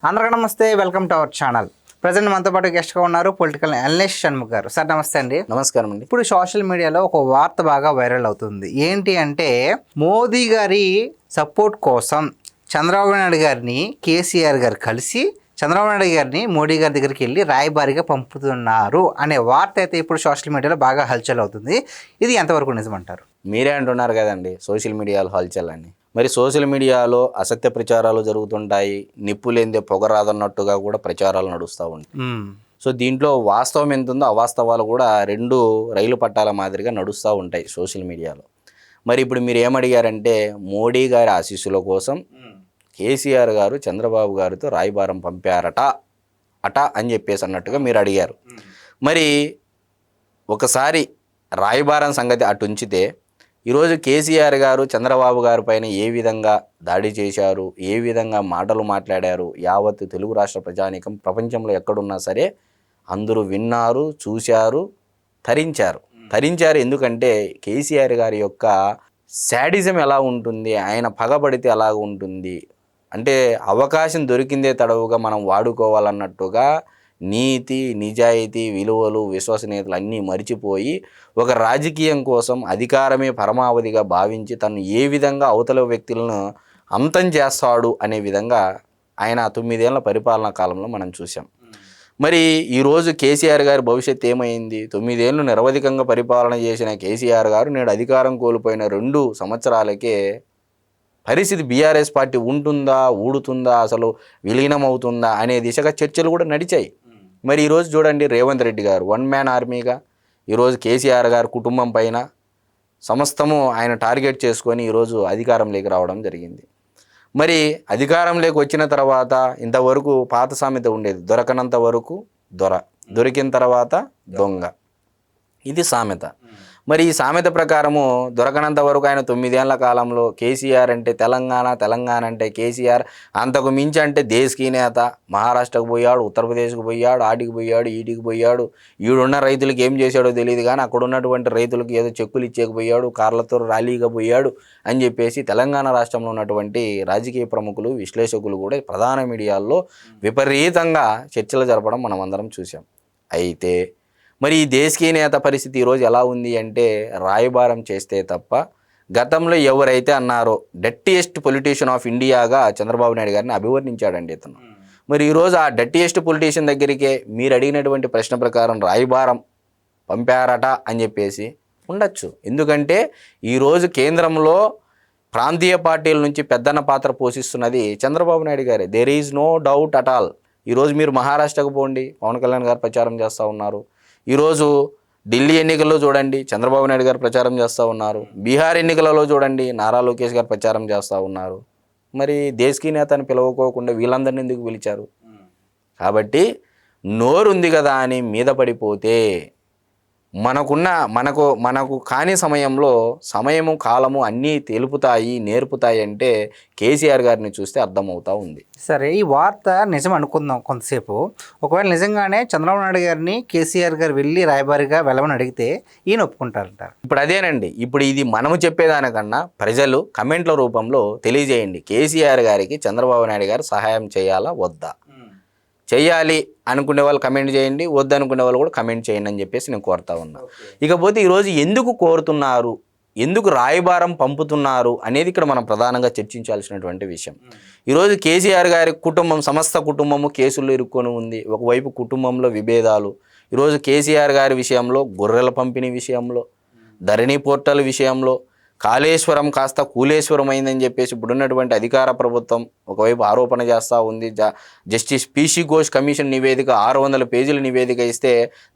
అందరికీ నమస్తే, welcome to our channel. Present మనతో పాటు గెస్ట్గా ఉన్నారు పొలిటికల్ అనలిస్ట్ షణ్ముఖ్ గారు. సార్ నమస్తే అండి. నమస్కారం అండి. ఇప్పుడు సోషల్ మీడియాలో ఒక వార్త బాగా వైరల్ అవుతుంది. ఏంటి అంటే మోదీ గారి సపోర్ట్ కోసం చంద్రబాబు నాయుడు గారిని కేసీఆర్ గారు కలిసి చంద్రబాబు నాయుడు గారిని మోడీ గారి దగ్గరికి వెళ్ళి రాయబారిగా పంపుతున్నారు అనే వార్త అయితే ఇప్పుడు సోషల్ మీడియాలో బాగా హల్చల్ అవుతుంది. ఇది ఎంతవరకు నిజమంటారు? మీరే అంటున్నారు కదండి సోషల్ మీడియాలో హల్చల్ అని. మరి సోషల్ మీడియాలో అసత్య ప్రచారాలు జరుగుతుంటాయి, నిప్పు లేనిదే పొగ రాదన్నట్టుగా కూడా ప్రచారాలు నడుస్తూ ఉంటాయి. సో దీంట్లో వాస్తవం ఎంత ఉందో అవాస్తవాలు కూడా రెండు రైలు పట్టాల మాదిరిగా నడుస్తూ ఉంటాయి సోషల్ మీడియాలో. మరి ఇప్పుడు మీరు ఏమడిగారంటే మోడీ గారి ఆశీస్సుల కోసం కేసీఆర్ గారు చంద్రబాబు గారితో రాయబారం పంపారట అని చెప్పేసి అన్నట్టుగా మీరు అడిగారు. మరి ఒకసారి రాయబారం సంగతి అటు ఉంచితే ఈరోజు కేసీఆర్ గారు చంద్రబాబు గారి పైన ఏ విధంగా దాడి చేశారు, ఏ విధంగా మాటలు మాట్లాడారు, యావత్ తెలుగు రాష్ట్ర ప్రజానీకం ప్రపంచంలో ఎక్కడున్నా సరే అందరూ విన్నారు, చూశారు, తరించారు. ఎందుకంటే కేసీఆర్ గారి యొక్క శాడిజం ఎలా ఉంటుంది, ఆయన పగబడితే ఎలా ఉంటుంది అంటే అవకాశం దొరికిందే తడవుగా మనం వాడుకోవాలన్నట్టుగా నీతి, నిజాయితీ, విలువలు, విశ్వసనీయతలు అన్నీ మరిచిపోయి ఒక రాజకీయం కోసం అధికారమే పరమావధిగా భావించి తను ఏ విధంగా అవతల వ్యక్తులను అంతం చేస్తాడు అనే విధంగా ఆయన 9 ఏళ్ల పరిపాలనా కాలంలో మనం చూసాం. మరి ఈరోజు కేసీఆర్ గారి భవిష్యత్తు ఏమైంది? 9 ఏళ్ళు నిరవధికంగా పరిపాలన చేసిన కేసీఆర్ గారు నేడు అధికారం కోల్పోయిన 2 సంవత్సరాలకే పరిస్థితి బీఆర్ఎస్ పార్టీ ఉంటుందా, ఊడుతుందా, అసలు విలీనం అవుతుందా అనే దిశగా చర్చలు కూడా నడిచాయి. మరి ఈరోజు చూడండి రేవంత్ రెడ్డి గారు 1 మ్యాన్ ఆర్మీగా ఈరోజు కేసీఆర్ గారి కుటుంబం పైన సమస్తము ఆయన టార్గెట్ చేసుకొని ఈరోజు అధికారంలోకి రావడం జరిగింది. మరి అధికారంలోకి వచ్చిన తర్వాత ఇంతవరకు పాత సామెత ఉండేది, దొరకనంత వరకు దొరికిన తర్వాత దొంగ. ఇది సామెత. మరి ఈ సామెత ప్రకారము దొరకనంత వరకు ఆయన 9 ఏళ్ల కాలంలో కేసీఆర్ అంటే తెలంగాణ అంటే కేసీఆర్, అంతకు మించి అంటే దేశకీ నేత. మహారాష్ట్రకు పోయాడు, ఉత్తరప్రదేశ్కు పోయాడు, ఆటికి పోయాడు, ఈటికి పోయాడు. ఈడున్న రైతులకు ఏం చేశాడో తెలియదు కానీ అక్కడ ఉన్నటువంటి రైతులకు ఏదో చెక్కులు ఇచ్చేకపోయాడు, కార్లతో ర్యాలీగా పోయాడు అని చెప్పేసి తెలంగాణ రాష్ట్రంలో ఉన్నటువంటి రాజకీయ ప్రముఖులు, విశ్లేషకులు కూడా ప్రధాన మీడియాల్లో విపరీతంగా చర్చలు జరపడం మనం అందరం చూసాం. అయితే మరి ఈ దేశకీయ నేత పరిస్థితి ఈరోజు ఎలా ఉంది అంటే రాయబారం చేస్తే తప్ప గతంలో ఎవరైతే అన్నారో డర్టీయెస్ట్ పొలిటీషియన్ ఆఫ్ ఇండియాగా చంద్రబాబు నాయుడు గారిని అభివర్ణించాడండి ఇతను. మరి ఈరోజు ఆ డర్టీయెస్ట్ పొలిటీషియన్ దగ్గరికే మీరు అడిగినటువంటి ప్రశ్న ప్రకారం రాయబారం పంపారట అని చెప్పేసి ఉండొచ్చు. ఎందుకంటే ఈరోజు కేంద్రంలో ప్రాంతీయ పార్టీల నుంచి పెద్దన్న పాత్ర పోషిస్తున్నది చంద్రబాబు నాయుడు గారే. There is no doubt at all. ఈరోజు మీరు మహారాష్ట్రకు పోండి, పవన్ కళ్యాణ్ గారు ప్రచారం చేస్తూ ఉన్నారు. ఈరోజు ఢిల్లీ ఎన్నికల్లో చూడండి చంద్రబాబు నాయుడు గారు ప్రచారం చేస్తూ ఉన్నారు. బీహార్ ఎన్నికలలో చూడండి నారా లోకేష్ గారు ప్రచారం చేస్తూ ఉన్నారు. మరి దేశకీ నేతని పిలవకోకుండా వీళ్ళందరినీ ఎందుకు పిలిచారు? కాబట్టి నోరు ఉంది కదా అని మీద పడిపోతే మనకు కాని సమయము కాలము అన్నీ తెలుపుతాయి, నేర్పుతాయి అంటే కేసీఆర్ గారిని చూస్తే అర్థమవుతా ఉంది. సరే, ఈ వార్త నిజం అనుకుందాం కొంతసేపు. ఒకవేళ నిజంగానే చంద్రబాబు నాయుడు గారిని కేసీఆర్ గారు వెళ్ళి రాయబారిగా వెళ్ళమని అడిగితే ఈయన ఒప్పుకుంటారంటారు. ఇప్పుడు అదేనండి, ఇప్పుడు ఇది మనము చెప్పేదానికన్నా ప్రజలు కమెంట్ల రూపంలో తెలియజేయండి. కేసీఆర్ గారికి చంద్రబాబు నాయుడు గారు సహాయం చేయాలా వద్దా? చేయాలి అనుకునే వాళ్ళు కమెంట్ చేయండి, వద్దనుకునే వాళ్ళు కూడా కమెంట్ చేయండి అని చెప్పేసి నేను కోరుతా ఉన్నా. ఇకపోతే ఈరోజు ఎందుకు కోరుతున్నారు, ఎందుకు రాయబారం పంపుతున్నారు అనేది ఇక్కడ మనం ప్రధానంగా చర్చించాల్సినటువంటి విషయం. ఈరోజు కేసీఆర్ గారి సమస్త కుటుంబము కేసుల్లో ఇరుక్కొని ఉంది. ఒకవైపు కుటుంబంలో విభేదాలు, ఈరోజు కేసీఆర్ గారి విషయంలో గొర్రెల పంపిణీ విషయంలో, ధరణి పోర్టల్ విషయంలో, కాళేశ్వరం కాస్త కూలేశ్వరం అయిందని చెప్పేసి ఇప్పుడున్నటువంటి అధికార ప్రభుత్వం ఒకవైపు ఆరోపణ చేస్తూ ఉంది. జస్టిస్ పీసీ ఘోష్ కమిషన్ నివేదిక 600 పేజీల నివేదిక ఇస్తే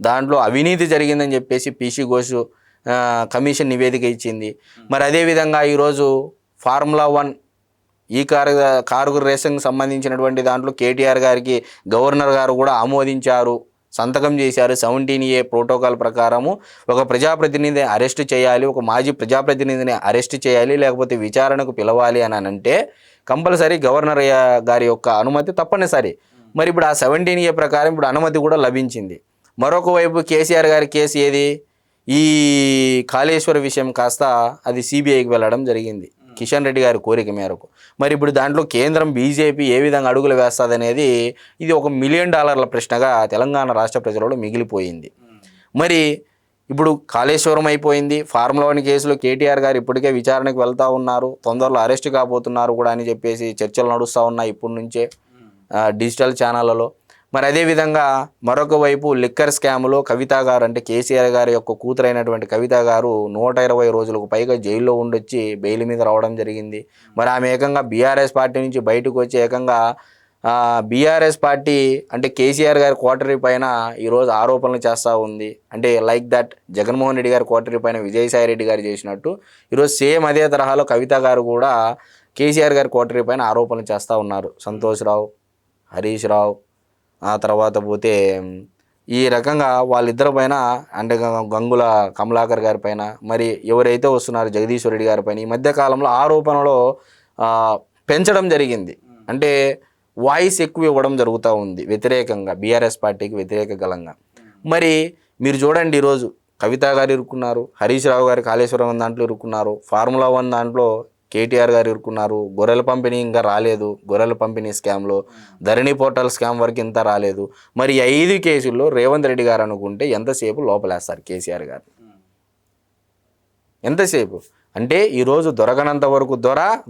దాంట్లో అవినీతి జరిగిందని చెప్పేసి పీసీ ఘోష్ కమిషన్ నివేదిక ఇచ్చింది. మరి అదేవిధంగా ఈరోజు ఫార్ములా 1 ఈ కారు రేసింగ్ సంబంధించినటువంటి దాంట్లో కేటీఆర్ గారికి గవర్నర్ గారు కూడా ఆమోదించారు, సంతకం చేశారు. 17A ప్రోటోకాల్ ప్రకారము ఒక ప్రజాప్రతినిధిని అరెస్ట్ చేయాలి, ఒక మాజీ ప్రజాప్రతినిధిని అరెస్ట్ చేయాలి, లేకపోతే విచారణకు పిలవాలి అని అంటే కంపల్సరీ గవర్నర్ గారి యొక్క అనుమతి తప్పనిసరి. మరి ఇప్పుడు ఆ 17A ప్రకారం ఇప్పుడు అనుమతి కూడా లభించింది. మరొక వైపు కేసీఆర్ గారి కేసు ఏది, ఈ కాళేశ్వర విషయం కాస్త అది సిబిఐకి వెళ్ళడం జరిగింది. కిషన్ రెడ్డి గారి కోరిక మేరకు. మరి ఇప్పుడు దాంట్లో కేంద్రం బీజేపీ ఏ విధంగా అడుగులు వేస్తుంది అనేది ఇది ఒక $1 మిలియన్ ప్రశ్నగా తెలంగాణ రాష్ట్ర ప్రజలలో మిగిలిపోయింది. మరి ఇప్పుడు కాళేశ్వరం అయిపోయింది, ఫార్ములా 1 కేసులో కేటీఆర్ గారు ఇప్పటికే విచారణకు వెళ్తూ ఉన్నారు, తొందరలో అరెస్ట్ కాబోతున్నారు కూడా అని చెప్పేసి చర్చలు నడుస్తూ ఉన్నాయి ఇప్పటి నుంచే డిజిటల్ ఛానళ్ళలో. మరి అదేవిధంగా మరొక వైపు లిక్కర్ స్కామ్లో కవిత గారు, అంటే కేసీఆర్ గారి యొక్క కూతురైనటువంటి కవిత గారు 120 రోజులకు పైగా జైల్లో ఉండొచ్చి బెయిల్ మీద రావడం జరిగింది. మరి ఆమె ఏకంగా బీఆర్ఎస్ పార్టీ నుంచి బయటకు వచ్చి ఏకంగా బీఆర్ఎస్ పార్టీ అంటే కేసీఆర్ గారి కోటరీ పైన ఈరోజు ఆరోపణలు చేస్తూ ఉంది. అంటే లైక్ దట్ జగన్మోహన్ రెడ్డి గారి కోటరీ పైన విజయసాయి రెడ్డి గారు చేసినట్టు ఈరోజు సేమ్ అదే తరహాలో కవిత గారు కూడా కేసీఆర్ గారి కోటరీ పైన ఆరోపణలు చేస్తూ ఉన్నారు. సంతోష్ రావు, హరీష్ రావు, ఆ తర్వాత పోతే ఈ రకంగా వాళ్ళిద్దరి పైన, అంటే గంగుల కమలాకర్ గారి పైన, మరి ఎవరైతే వస్తున్నారు జగదీశ్వర్ రెడ్డి గారి పైన ఈ మధ్యకాలంలో ఆరోపణలు పెంచడం జరిగింది. అంటే వాయిస్ ఎక్కువ ఇవ్వడం జరుగుతూ ఉంది వ్యతిరేకంగా, బీఆర్ఎస్ పార్టీకి వ్యతిరేక గలంగా. మరి మీరు చూడండి, ఈరోజు కవిత గారు ఇరుక్కున్నారు, హరీష్ రావు గారు కాళేశ్వరం దాంట్లో ఇరుక్కున్నారు, ఫార్ములా 1 దాంట్లో కేటీఆర్ గారు ఇరుక్కున్నారు, గొర్రెల పంపిణీ ఇంకా రాలేదు, గొర్రెల పంపిణీ స్కామ్లో, ధరణి పోర్టల్ స్కామ్ వరకు ఇంత రాలేదు. మరి 5 కేసుల్లో రేవంత్ రెడ్డి గారు అనుకుంటే ఎంతసేపు లోపలేస్తారు కేసీఆర్ గారు? ఎంతసేపు అంటే ఈరోజు దొరకనంత వరకు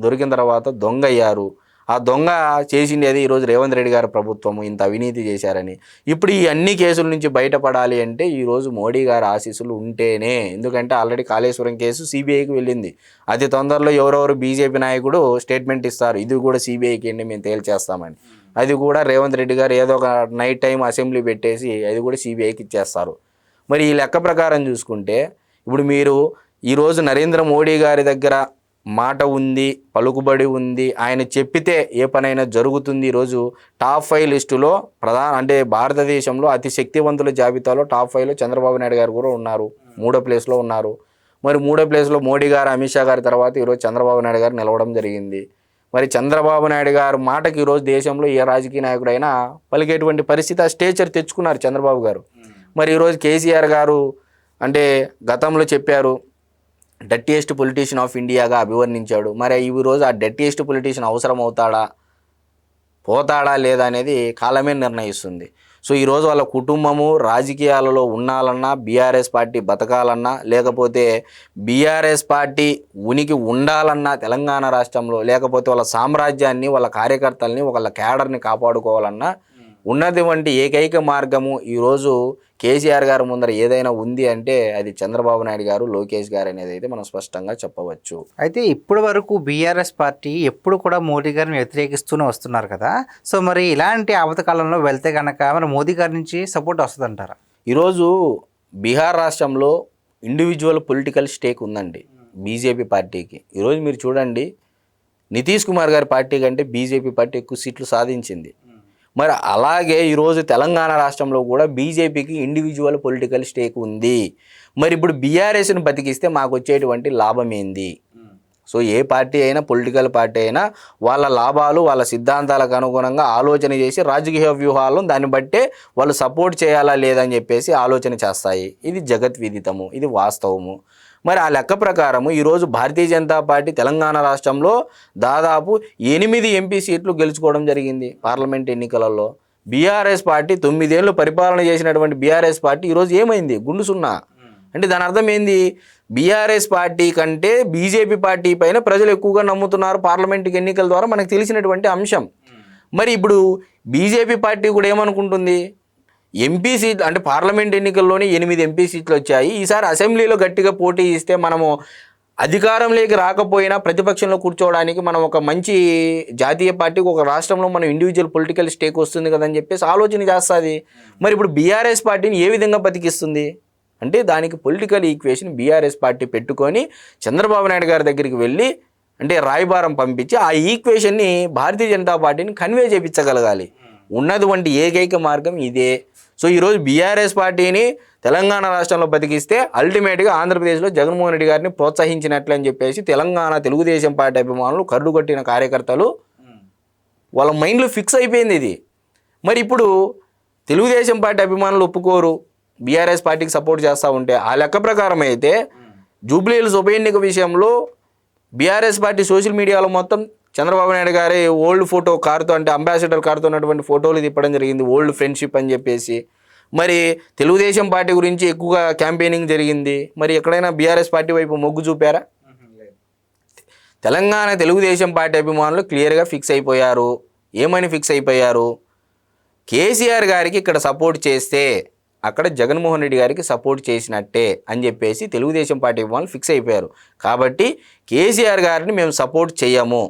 దొరికిన తర్వాత దొంగ అయ్యారు. ఆ దొంగ చేసిండేది ఈరోజు రేవంత్ రెడ్డి గారి ప్రభుత్వము ఇంత అవినీతి చేశారని. ఇప్పుడు ఈ అన్ని కేసుల నుంచి బయటపడాలి అంటే ఈరోజు మోడీ గారి ఆశీస్సులు ఉంటేనే. ఎందుకంటే ఆల్రెడీ కాళేశ్వరం కేసు సిబిఐకి వెళ్ళింది. అతి తొందరలో ఎవరెవరు బీజేపీ నాయకుడు స్టేట్మెంట్ ఇస్తారు, ఇది కూడా సిబిఐకి అండి మేము తేల్చేస్తామని. అది కూడా రేవంత్ రెడ్డి గారు ఏదో ఒక నైట్ టైం అసెంబ్లీ పెట్టేసి అది కూడా సిబిఐకి ఇచ్చేస్తారు. మరి ఈ లెక్క ప్రకారం చూసుకుంటే ఇప్పుడు మీరు ఈరోజు నరేంద్ర మోడీ గారి దగ్గర మాట ఉంది, పలుకుబడి ఉంది, ఆయన చెప్పితే ఏ పనైనా జరుగుతుంది. ఈరోజు టాప్ 5 లిస్టులో అంటే భారతదేశంలో అతి శక్తివంతుల జాబితాలో టాప్ 5లో చంద్రబాబు నాయుడు గారు కూడా ఉన్నారు, 3వ ప్లేస్లో ఉన్నారు. మరి 3వ ప్లేస్లో మోడీ గారు, అమిత్ షా గారి తర్వాత ఈరోజు చంద్రబాబు నాయుడు గారు నిలవడం జరిగింది. మరి చంద్రబాబు నాయుడు గారు మాటకి ఈరోజు దేశంలో ఏ రాజకీయ నాయకుడైనా పలికేటువంటి పరిస్థితి, ఆ స్టేచర్ తెచ్చుకున్నారు చంద్రబాబు గారు. మరి ఈరోజు కేసీఆర్ గారు అంటే గతంలో చెప్పారు డర్టీయెస్ట్ పొలిటీషియన్ ఆఫ్ ఇండియాగా అభివర్ణించాడు. మరి ఈరోజు ఆ డర్టీయెస్ట్ పొలిటీషియన్ అవసరం అవుతాడా, పోతాడా లేదా అనేది కాలమే నిర్ణయిస్తుంది. సో ఈరోజు వాళ్ళ కుటుంబము రాజకీయాలలో ఉండాలన్నా, బీఆర్ఎస్ పార్టీ బతకాలన్నా, లేకపోతే బీఆర్ఎస్ పార్టీ ఉనికి ఉండాలన్నా తెలంగాణ రాష్ట్రంలో, లేకపోతే వాళ్ళ సామ్రాజ్యాన్ని, వాళ్ళ కార్యకర్తల్ని, వాళ్ళ క్యాడర్ని కాపాడుకోవాలన్నా ఉన్నటువంటి ఏకైక మార్గము ఈరోజు కేసీఆర్ గారు ముందర ఏదైనా ఉంది అంటే అది చంద్రబాబు నాయుడు గారు, లోకేష్ గారు అనేది అయితే మనం స్పష్టంగా చెప్పవచ్చు. అయితే ఇప్పటి వరకు బీఆర్ఎస్ పార్టీ ఎప్పుడు కూడా మోదీ గారిని వ్యతిరేకిస్తూనే వస్తున్నారు కదా. సో మరి ఇలాంటి ఆపదకాలంలో వెళ్తే కనుక మరి మోదీ గారి నుంచి సపోర్ట్ వస్తుందంటారా? ఈరోజు బీహార్ రాష్ట్రంలో ఇండివిజువల్ పొలిటికల్ స్టేక్ ఉందండి బీజేపీ పార్టీకి. ఈరోజు మీరు చూడండి, నితీష్ కుమార్ గారి పార్టీ కంటే బీజేపీ పార్టీ ఎక్కువ సీట్లు సాధించింది. మరి అలాగే ఈరోజు తెలంగాణ రాష్ట్రంలో కూడా బీజేపీకి ఇండివిజువల్ పొలిటికల్ స్టేక్ ఉంది. మరి ఇప్పుడు బీఆర్ఎస్ని బతికిస్తే మాకు వచ్చేటువంటి లాభం ఏంది? సో ఏ పార్టీ అయినా, పొలిటికల్ పార్టీ అయినా వాళ్ళ లాభాలు, వాళ్ళ సిద్ధాంతాలకు అనుగుణంగా ఆలోచన చేసి రాజకీయ వ్యూహాలను దాన్ని బట్టే వాళ్ళు సపోర్ట్ చేయాలా లేదని చెప్పేసి ఆలోచన చేస్తాయి. ఇది జగద్విదితము, ఇది వాస్తవము. మరి ఆ లెక్క ప్రకారము ఈరోజు భారతీయ జనతా పార్టీ తెలంగాణ రాష్ట్రంలో దాదాపు 8 ఎంపీ సీట్లు గెలుచుకోవడం జరిగింది పార్లమెంట్ ఎన్నికలలో. బీఆర్ఎస్ పార్టీ 9 ఏళ్ళు పరిపాలన చేసినటువంటి బీఆర్ఎస్ పార్టీ ఈరోజు ఏమైంది? గుండు సున్నా. అంటే దాని అర్థం ఏంది? బీఆర్ఎస్ పార్టీ కంటే బీజేపీ పార్టీ పైన ప్రజలు ఎక్కువగా నమ్ముతున్నారు పార్లమెంట్ ఎన్నికల ద్వారా మనకు తెలిసినటువంటి అంశం. మరి ఇప్పుడు బీజేపీ పార్టీ కూడా ఏమనుకుంటుంది? ఎంపీ సీట్లు అంటే పార్లమెంట్ ఎన్నికల్లోనే 8 ఎంపీ సీట్లు వచ్చాయి, ఈసారి అసెంబ్లీలో గట్టిగా పోటీ ఇస్తే మనము అధికారంలోకి రాకపోయినా ప్రతిపక్షంలో కూర్చోవడానికి మనం ఒక మంచి జాతీయ పార్టీకి ఒక రాష్ట్రంలో మనం ఇండివిజువల్ పొలిటికల్ స్టేక్ వస్తుంది కదని చెప్పేసి ఆలోచన చేస్తుంది. మరి ఇప్పుడు బీఆర్ఎస్ పార్టీని ఏ విధంగా బతికిస్తుంది అంటే దానికి పొలిటికల్ ఈక్వేషన్ బీఆర్ఎస్ పార్టీ పెట్టుకొని చంద్రబాబు నాయుడు గారి దగ్గరికి వెళ్ళి అంటే రాయబారం పంపించి ఆ ఈక్వేషన్ని భారతీయ జనతా పార్టీని కన్వే చేయించగలగాలి. ఉన్నటువంటి ఏకైక మార్గం ఇదే. సో ఈరోజు బీఆర్ఎస్ పార్టీని తెలంగాణ రాష్ట్రంలో బతికిస్తే అల్టిమేట్గా ఆంధ్రప్రదేశ్లో జగన్మోహన్ రెడ్డి గారిని ప్రోత్సహించినట్లు అని చెప్పేసి తెలంగాణ తెలుగుదేశం పార్టీ అభిమానులు, కర్రు కొట్టిన కార్యకర్తలు వాళ్ళ మైండ్లో ఫిక్స్ అయిపోయింది ఇది. మరి ఇప్పుడు తెలుగుదేశం పార్టీ అభిమానులు ఒప్పుకోరు, బీఆర్ఎస్ పార్టీకి సపోర్ట్ చేస్తూ ఉంటే ఆ లెక్క ప్రకారం అయితే జూబ్లీ హిల్స్ ఉప ఎన్నిక విషయంలో బీఆర్ఎస్ పార్టీ సోషల్ మీడియాలో మొత్తం చంద్రబాబు నాయుడు గారి ఓల్డ్ ఫోటో కారుతో, అంటే అంబాసిడర్ కారుతో ఉన్నటువంటి ఫోటోలు తిప్పడం జరిగింది, ఓల్డ్ ఫ్రెండ్షిప్ అని చెప్పేసి. మరి తెలుగుదేశం పార్టీ గురించి ఎక్కువగా క్యాంపెయినింగ్ జరిగింది. మరి ఎక్కడైనా బీఆర్ఎస్ పార్టీ వైపు మొగ్గు చూపారా? తెలంగాణ తెలుగుదేశం పార్టీ అభిమానులు క్లియర్గా ఫిక్స్ అయిపోయారు. ఏమని ఫిక్స్ అయిపోయారు? కేసీఆర్ గారికి ఇక్కడ సపోర్ట్ చేస్తే అక్కడ జగన్మోహన్ రెడ్డి గారికి సపోర్ట్ చేసినట్టే అని చెప్పేసి తెలుగుదేశం పార్టీ అభిమానులు ఫిక్స్ అయిపోయారు. కాబట్టి కేసీఆర్ గారిని మేము సపోర్ట్ చేయము,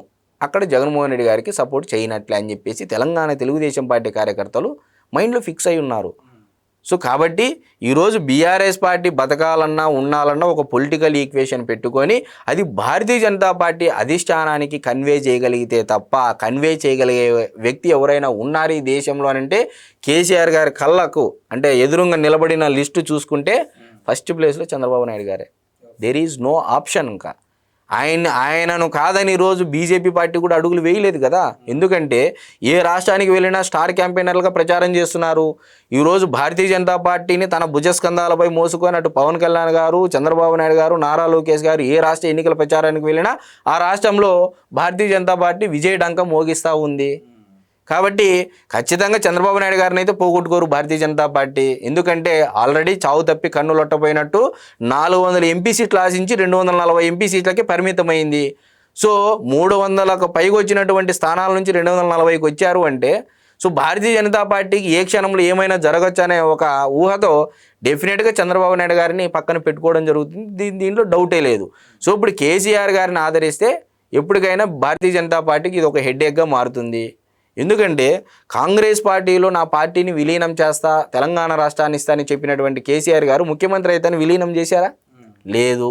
అక్కడ జగన్మోహన్ రెడ్డి గారికి సపోర్ట్ చేయనట్లే అని చెప్పేసి తెలంగాణ తెలుగుదేశం పార్టీ కార్యకర్తలు మైండ్లో ఫిక్స్ అయి ఉన్నారు. సో కాబట్టి ఈరోజు బీఆర్ఎస్ పార్టీ బతకాలన్నా ఉండాలన్నా ఒక పొలిటికల్ ఈక్వేషన్ పెట్టుకొని అది భారతీయ జనతా పార్టీ అధిష్టానానికి కన్వే చేయగలిగితే తప్ప, కన్వే చేయగలిగే వ్యక్తి ఎవరైనా ఉన్నారు ఈ దేశంలో అంటే కేసీఆర్ గారి కళ్ళకు అంటే ఎదురుగా నిలబడిన లిస్టు చూసుకుంటే ఫస్ట్ ప్లేస్లో చంద్రబాబు నాయుడు గారే. There is no option. ఇంకా ఆయనను కాదని ఈరోజు బీజేపీ పార్టీ కూడా అడుగులు వేయలేదు కదా. ఎందుకంటే ఏ రాష్ట్రానికి వెళ్ళినా స్టార్ క్యాంపెయినర్లుగా ప్రచారం చేస్తున్నారు. ఈరోజు భారతీయ జనతా పార్టీని తన భుజస్కంధాలపై మోసుకొని అటు పవన్ కళ్యాణ్ గారు, చంద్రబాబు నాయుడు గారు, నారా లోకేష్ గారు ఏ రాష్ట్ర ఎన్నికల ప్రచారానికి వెళ్ళినా ఆ రాష్ట్రంలో భారతీయ జనతా పార్టీ విజయ డంకం మోగిస్తూ ఉంది. కాబట్టి ఖచ్చితంగా చంద్రబాబు నాయుడు గారిని అయితే పోగొట్టుకోరు భారతీయ జనతా పార్టీ. ఎందుకంటే ఆల్రెడీ చావు తప్పి కన్ను లొట్టపోయినట్టు 400 ఎంపీ సీట్లు ఆశించి 240 ఎంపీ సీట్లకి పరిమితమైంది. సో 300కు పైకి వచ్చినటువంటి స్థానాల నుంచి 240కి వచ్చారు అంటే సో భారతీయ జనతా పార్టీకి ఏ క్షణంలో ఏమైనా జరగచ్చు అనే ఒక ఊహతో డెఫినెట్గా చంద్రబాబు నాయుడు గారిని పక్కన పెట్టుకోవడం జరుగుతుంది. దీంట్లో డౌటే లేదు. సో ఇప్పుడు కేసీఆర్ గారిని ఆదరిస్తే ఎప్పటికైనా భారతీయ జనతా పార్టీకి ఇది ఒక హెడ్ఏక్గా మారుతుంది. ఎందుకంటే కాంగ్రెస్ పార్టీలో నా పార్టీని విలీనం చేస్తా, తెలంగాణ రాష్ట్రాన్ని ఇస్తానని చెప్పినటువంటి కేసీఆర్ గారు ముఖ్యమంత్రి అయితే విలీనం చేశారా? లేదు.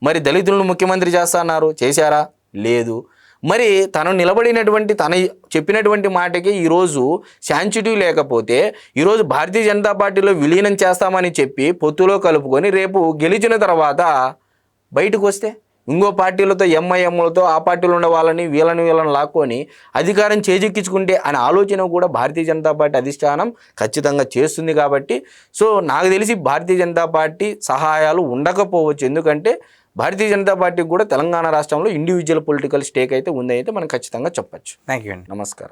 మరి దళితులను ముఖ్యమంత్రి చేస్తా అన్నారు, చేశారా? లేదు. మరి తను నిలబడినటువంటి తన చెప్పినటువంటి మాటకి ఈరోజు శాంచిటివ్ లేకపోతే ఈరోజు భారతీయ జనతా పార్టీలో విలీనం చేస్తామని చెప్పి పొత్తులో కలుపుకొని రేపు గెలిచిన తర్వాత బయటకు వస్తే ఇంకో పార్టీలతో ఎంఐఎంలతో ఆ పార్టీలో ఉన్న వాళ్ళని వీళ్ళని లాక్కొని అధికారం చేజెక్కించుకుంటే అనే ఆలోచన కూడా భారతీయ జనతా పార్టీ అధిష్టానం ఖచ్చితంగా చేస్తుంది. కాబట్టి సో నాకు తెలిసి భారతీయ జనతా పార్టీ సహాయాలు ఉండకపోవచ్చు. ఎందుకంటే భారతీయ జనతా పార్టీకి కూడా తెలంగాణ రాష్ట్రంలో ఇండివిజువల్ పొలిటికల్ స్టేక్ అయితే ఉందని అయితే మనం ఖచ్చితంగా చెప్పచ్చు. థ్యాంక్ యూ అండి. నమస్కారం.